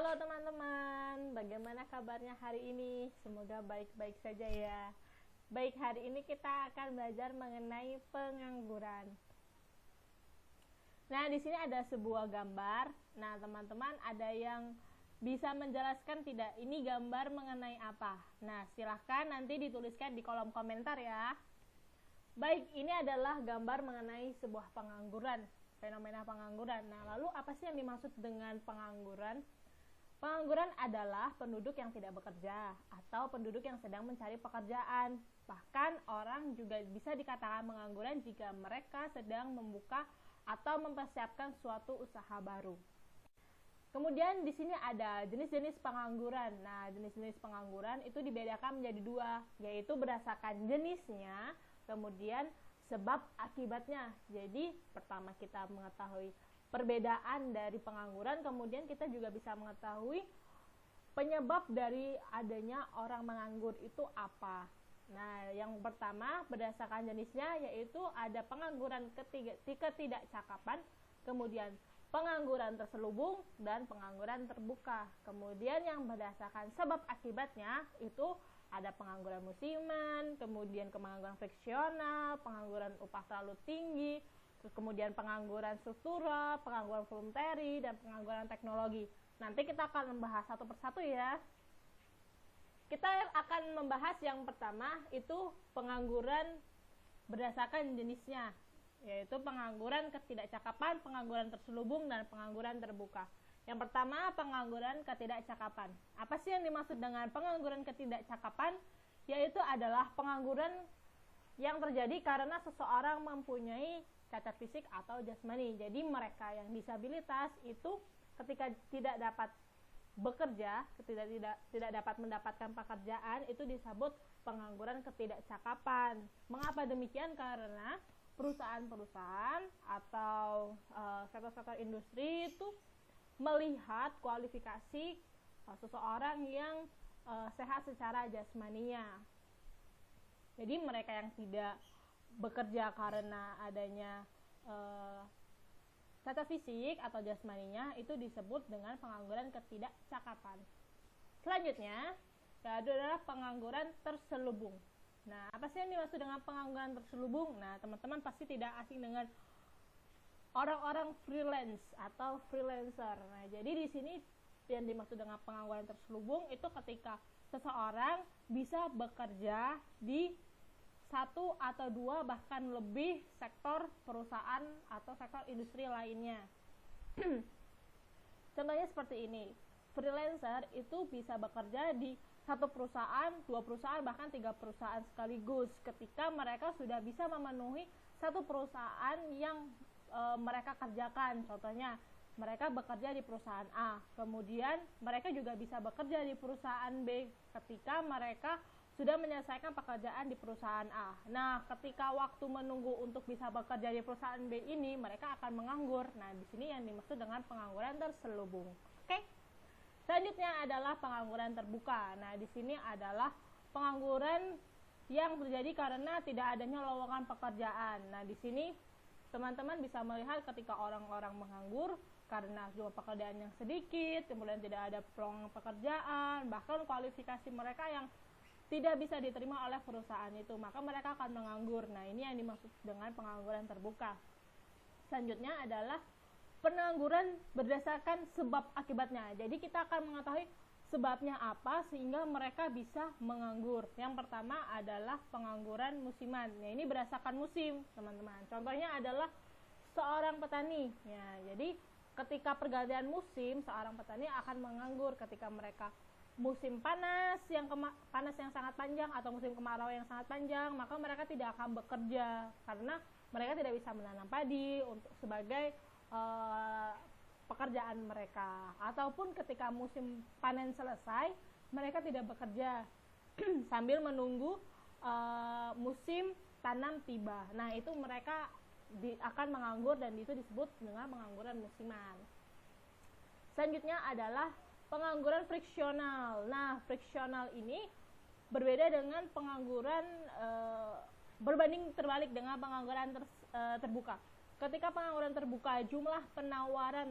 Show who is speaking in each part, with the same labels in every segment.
Speaker 1: Halo teman-teman, bagaimana kabarnya hari ini? Semoga baik-baik saja ya. Baik, hari ini kita akan belajar mengenai pengangguran. Nah, di sini ada sebuah gambar. Nah, teman-teman ada yang bisa menjelaskan tidak? Ini gambar mengenai apa? Nah, silahkan nanti dituliskan di kolom komentar ya. Baik, ini adalah gambar mengenai sebuah pengangguran, fenomena pengangguran. Nah, lalu apa sih yang dimaksud dengan pengangguran? Pengangguran adalah penduduk yang tidak bekerja atau penduduk yang sedang mencari pekerjaan. Bahkan orang juga bisa dikatakan pengangguran jika mereka sedang membuka atau mempersiapkan suatu usaha baru. Kemudian di sini ada jenis-jenis pengangguran. Nah, jenis-jenis pengangguran itu dibedakan menjadi dua, yaitu berdasarkan jenisnya, kemudian sebab akibatnya. Jadi pertama kita mengetahui perbedaan dari pengangguran, kemudian kita juga bisa mengetahui penyebab dari adanya orang menganggur itu apa. Nah, yang pertama berdasarkan jenisnya yaitu ada pengangguran ketidakcakapan, kemudian pengangguran terselubung, dan pengangguran terbuka. Kemudian yang berdasarkan sebab akibatnya itu ada pengangguran musiman, kemudian pengangguran friksional, pengangguran upah terlalu tinggi, kemudian pengangguran struktural, pengangguran voluntary, dan pengangguran teknologi. Nanti kita akan membahas satu persatu ya. Kita akan membahas yang pertama itu pengangguran berdasarkan jenisnya, yaitu pengangguran ketidakcakapan, pengangguran terselubung, dan pengangguran terbuka. Yang pertama, pengangguran ketidakcakapan. Apa sih yang dimaksud dengan pengangguran ketidakcakapan? Yaitu adalah pengangguran yang terjadi karena seseorang mempunyai cacat fisik atau jasmani. Jadi mereka yang disabilitas itu ketika tidak dapat bekerja, tidak dapat mendapatkan pekerjaan, itu disebut pengangguran ketidakcakapan. Mengapa demikian? Karena perusahaan-perusahaan atau sektor-sektor industri itu melihat kualifikasi seseorang yang sehat secara jasmaninya. Jadi mereka yang tidak bekerja karena adanya cacat fisik atau jasmaninya itu disebut dengan pengangguran ketidakcakapan. Selanjutnya adalah pengangguran terselubung. Nah, apa sih yang dimaksud dengan pengangguran terselubung? Nah, teman-teman pasti tidak asing dengan orang-orang freelance atau freelancer. Nah, jadi di sini yang dimaksud dengan pengangguran terselubung itu ketika seseorang bisa bekerja di satu atau dua bahkan lebih sektor perusahaan atau sektor industri lainnya. Contohnya seperti ini. Freelancer itu bisa bekerja di satu perusahaan, dua perusahaan, bahkan tiga perusahaan sekaligus ketika mereka sudah bisa memenuhi satu perusahaan yang mereka kerjakan. Contohnya mereka bekerja di perusahaan A, kemudian mereka juga bisa bekerja di perusahaan B ketika mereka sudah menyelesaikan pekerjaan di perusahaan A. Nah, ketika waktu menunggu untuk bisa bekerja di perusahaan B ini, mereka akan menganggur. Nah, di sini yang dimaksud dengan pengangguran terselubung. Oke. Selanjutnya adalah pengangguran terbuka. Nah, di sini adalah pengangguran yang terjadi karena tidak adanya lowongan pekerjaan. Nah, di sini teman-teman bisa melihat ketika orang-orang menganggur karena jumlah pekerjaan yang sedikit, kemudian tidak ada peluang pekerjaan, bahkan kualifikasi mereka yang tidak bisa diterima oleh perusahaan itu, maka mereka akan menganggur. Nah, ini yang dimaksud dengan pengangguran terbuka. Selanjutnya adalah pengangguran berdasarkan sebab akibatnya. Jadi kita akan mengetahui sebabnya apa sehingga mereka bisa menganggur. Yang pertama adalah pengangguran musiman. Nah, ini berdasarkan musim, teman-teman. Contohnya adalah seorang petani. Ya, jadi ketika pergantian musim, seorang petani akan menganggur ketika mereka musim panas yang sangat panjang atau musim kemarau yang sangat panjang, maka mereka tidak akan bekerja karena mereka tidak bisa menanam padi untuk sebagai pekerjaan mereka. Ataupun ketika musim panen selesai, mereka tidak bekerja sambil menunggu musim tanam tiba. Nah, itu mereka akan menganggur dan itu disebut dengan pengangguran musiman. Selanjutnya adalah pengangguran friksional. Nah, friksional ini berbeda dengan pengangguran berbanding terbalik dengan pengangguran terbuka. Ketika pengangguran terbuka, jumlah penawaran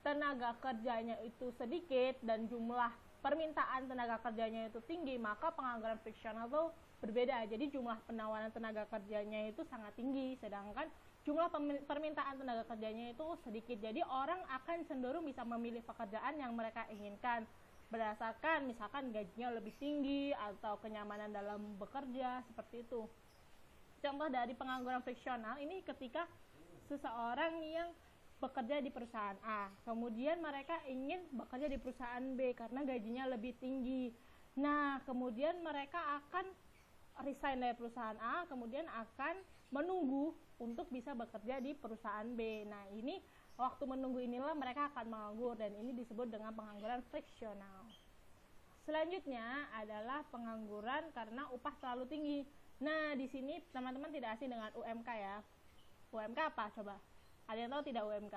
Speaker 1: tenaga kerjanya itu sedikit dan jumlah permintaan tenaga kerjanya itu tinggi, maka pengangguran friksional itu berbeda. Jadi jumlah penawaran tenaga kerjanya itu sangat tinggi, sedangkan jumlah permintaan tenaga kerjanya itu sedikit. Jadi orang akan cenderung bisa memilih pekerjaan yang mereka inginkan berdasarkan misalkan gajinya lebih tinggi atau kenyamanan dalam bekerja, seperti itu. Contoh dari pengangguran friksional ini ketika seseorang yang bekerja di perusahaan A, kemudian mereka ingin bekerja di perusahaan B karena gajinya lebih tinggi. Nah, kemudian mereka akan resign dari perusahaan A, kemudian akan menunggu untuk bisa bekerja di perusahaan B. Nah, ini waktu menunggu inilah mereka akan menganggur, dan ini disebut dengan pengangguran friksional. Selanjutnya adalah pengangguran karena upah terlalu tinggi. Nah, di sini teman-teman tidak asing dengan UMK ya. UMK apa coba? Ada yang tahu tidak UMK?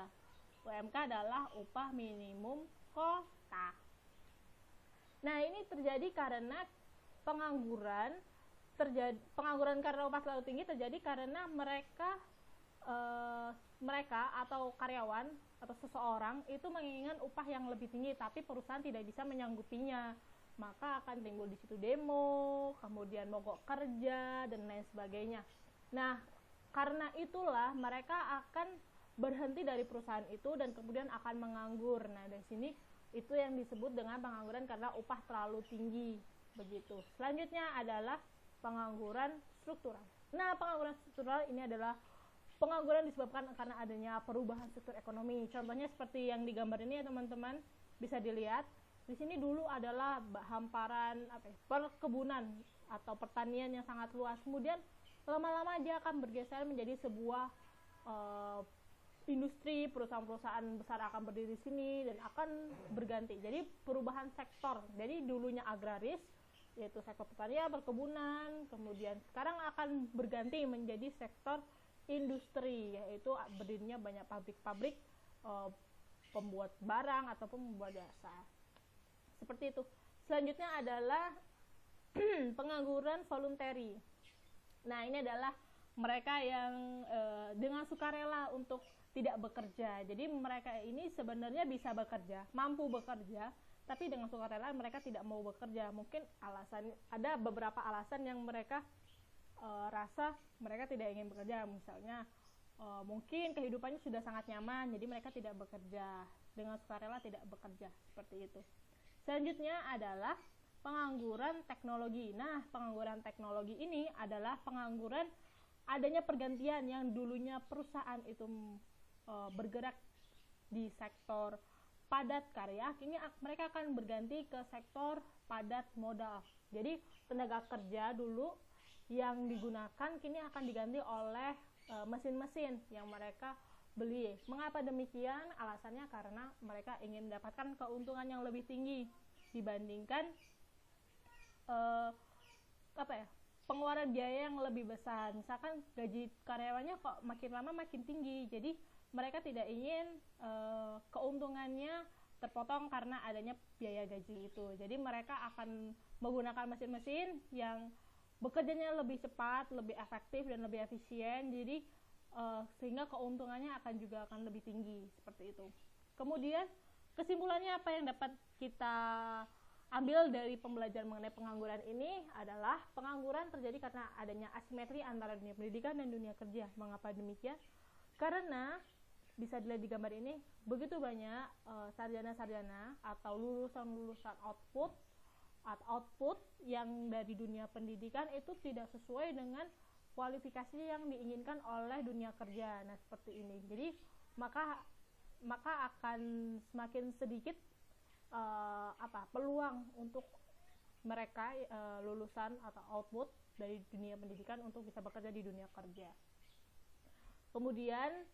Speaker 1: UMK adalah upah minimum kota. Nah, ini terjadi karena pengangguran karena upah terlalu tinggi terjadi karena mereka atau karyawan atau seseorang itu menginginkan upah yang lebih tinggi, tapi perusahaan tidak bisa menyanggupinya. Maka akan timbul di situ demo, kemudian mogok kerja dan lain sebagainya. Nah, karena itulah mereka akan berhenti dari perusahaan itu dan kemudian akan menganggur. Nah, dari sini itu yang disebut dengan pengangguran karena upah terlalu tinggi, begitu. Selanjutnya adalah pengangguran struktural. Nah, pengangguran struktural ini adalah pengangguran disebabkan karena adanya perubahan struktur ekonomi. Contohnya seperti yang digambar ini ya teman-teman, bisa dilihat. Di sini dulu adalah hamparan perkebunan atau pertanian yang sangat luas. Kemudian lama-lama dia akan bergeser menjadi sebuah industri, perusahaan-perusahaan besar akan berdiri di sini dan akan berganti. Jadi perubahan sektor. Jadi dulunya agraris, yaitu sektor pertanian, perkebunan, kemudian sekarang akan berganti menjadi sektor industri, yaitu berdirinya banyak pabrik-pabrik pembuat barang ataupun pembuat jasa. Seperti itu. Selanjutnya adalah pengangguran voluntary. Nah, ini adalah mereka yang dengan sukarela untuk tidak bekerja. Jadi mereka ini sebenarnya bisa bekerja, mampu bekerja, tapi dengan sukarela mereka tidak mau bekerja. Mungkin ada beberapa alasan yang mereka rasa mereka tidak ingin bekerja. Misalnya mungkin kehidupannya sudah sangat nyaman, jadi mereka tidak bekerja, dengan sukarela tidak bekerja, seperti itu. Selanjutnya adalah pengangguran teknologi. Nah, pengangguran teknologi ini adalah pengangguran adanya pergantian yang dulunya perusahaan itu bergerak di sektor padat karya, kini mereka akan berganti ke sektor padat modal. Jadi tenaga kerja dulu yang digunakan kini akan diganti oleh mesin-mesin yang mereka beli. Mengapa demikian? Alasannya karena mereka ingin mendapatkan keuntungan yang lebih tinggi dibandingkan pengeluaran biaya yang lebih besar. Misalkan gaji karyawannya kok makin lama makin tinggi, jadi mereka tidak ingin keuntungannya terpotong karena adanya biaya gaji itu. Jadi mereka akan menggunakan mesin-mesin yang bekerjanya lebih cepat, lebih efektif dan lebih efisien. Jadi sehingga keuntungannya akan lebih tinggi, seperti itu. Kemudian kesimpulannya apa yang dapat kita ambil dari pembelajaran mengenai pengangguran ini adalah pengangguran terjadi karena adanya asimetri antara dunia pendidikan dan dunia kerja. Mengapa demikian? Karena bisa dilihat di gambar ini, begitu banyak sarjana-sarjana atau lulusan-lulusan output yang dari dunia pendidikan itu tidak sesuai dengan kualifikasi yang diinginkan oleh dunia kerja. Nah, seperti ini. Jadi maka akan semakin sedikit peluang untuk mereka lulusan atau output dari dunia pendidikan untuk bisa bekerja di dunia kerja. Kemudian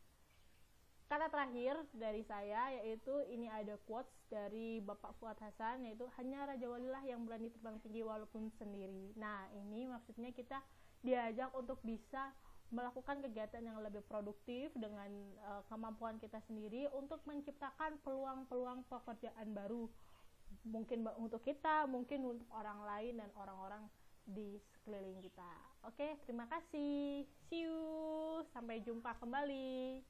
Speaker 1: kata terakhir dari saya yaitu ini ada quotes dari Bapak Fuad Hasan, yaitu hanya Raja Walilah yang berani terbang tinggi walaupun sendiri. Nah, ini maksudnya kita diajak untuk bisa melakukan kegiatan yang lebih produktif dengan kemampuan kita sendiri untuk menciptakan peluang-peluang pekerjaan baru, mungkin untuk kita, mungkin untuk orang lain dan orang-orang di sekeliling kita. Oke, terima kasih. See you. Sampai jumpa kembali.